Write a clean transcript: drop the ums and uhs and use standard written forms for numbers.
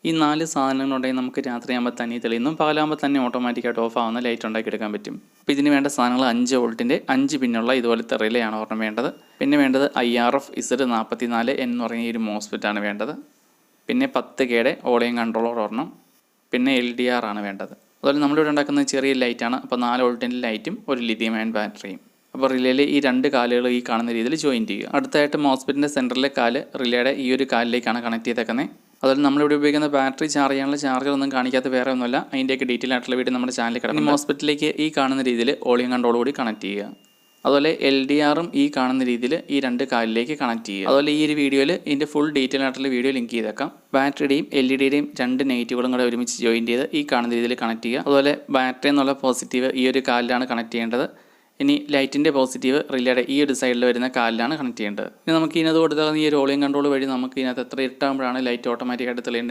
ഈ 4 സാധനങ്ങളുണ്ടെങ്കിൽ നമുക്ക് രാത്രിയാകുമ്പോൾ തന്നെ തെളിയുന്നു, പകലാകുമ്പോൾ തന്നെ ഓട്ടോമാറ്റിക്കായിട്ട് ഓഫ് ആവുന്ന ലൈറ്റ് ഉണ്ടാക്കിയെടുക്കാൻ പറ്റും. അപ്പോൾ ഇതിന് വേണ്ട സാധനങ്ങൾ 5 വോൾട്ടിൻ്റെ 5 പിന്നുള്ള ഇതുപോലത്തെ റിലേയാണ് ഒരെണ്ണം വേണ്ടത്. പിന്നെ വേണ്ടത് IRF Z44N എന്ന് പറഞ്ഞ ഈ ഒരു മോസ്ഫെറ്റാണ് വേണ്ടത്. പിന്നെ 10K ഓളിയം കൺട്രോളർ ഒരെണ്ണം, പിന്നെ LDR ആണ് വേണ്ടത്. അതുപോലെ നമ്മളിവിടെ ഉണ്ടാക്കുന്ന ചെറിയ ലൈറ്റാണ്. അപ്പോൾ 4 വോൾട്ടിൻ്റെ ലൈറ്റും ഒരു ലിഥിയം അയൺ ബാറ്ററിയും. അപ്പോൾ റിലേയിൽ ഈ 2 കാലുകൾ ഈ കാണുന്ന രീതിയിൽ ജോയിൻ ചെയ്യുക. അടുത്തായിട്ട് മോസ്ഫെറ്റിൻ്റെ സെൻറ്ററിലെ കാല് റിലേയുടെ ഈ ഒരു കാലിലേക്കാണ് കണക്ട് ചെയ്തേക്കുന്നത്. അതുപോലെ നമ്മളിവിടെ ഉപയോഗിക്കുന്ന ബാറ്ററി ചാർജ് ചെയ്യാനുള്ള ചാർജറൊന്നും കാണിക്കാത്ത വേറെ ഒന്നുമല്ല, അതിൻ്റെയൊക്കെ ഡീറ്റെയിൽ ആയിട്ടുള്ള വീഡിയോ നമ്മുടെ ചാനലിൽ കിടക്കും. മോസ്ഫെറ്റിലേക്ക് ഈ കാണുന്ന രീതിയിൽ ഓളിയം കൺട്രോൾ കൂടി കണക്ട് ചെയ്യുക. അതുപോലെ LDRും ഈ കാണുന്ന രീതിയിൽ ഈ 2 കാലിലേക്ക് കണക്ട് ചെയ്യുക. അതുപോലെ ഈ ഒരു വീഡിയോയിൽ ഇതിൻ്റെ ഫുൾ ഡീറ്റെയിൽ ആയിട്ടുള്ള വീഡിയോ ലിങ്ക് ചെയ്തേക്കാം. ബാറ്ററിയുടെയും LEDയുടെയും 2 നെഗറ്റീവുകളും കൂടെ ഒരുമിച്ച് ജോയിൻ ചെയ്ത് ഈ കാണുന്ന രീതിയിൽ കണക്ട് ചെയ്യുക. അതുപോലെ ബാറ്ററി എന്നുള്ള പോസിറ്റീവ് ഈ ഒരു കാലിലാണ് കണക്ട് ചെയ്യേണ്ടത്. ഇനി ലൈറ്റിൻ്റെ പോസിറ്റീവ് റിലേയുടെ ഈ ഒരു സൈഡിൽ വരുന്ന കാലിലാണ് കണക്ട് ചെയ്യേണ്ടത്. ഇനി നമുക്ക് ഇതിനകത്ത് കൊടുത്താൽ ഈ ഒരു ഓളിയം കൺട്രോൾ വഴി നമുക്ക് ഇതിനകത്ത് എത്ര ഇരുട്ടാകുമ്പോഴാണ് ലൈറ്റ് ഓട്ടോമാറ്റിക്കായിട്ട് തെളിയേണ്ടത്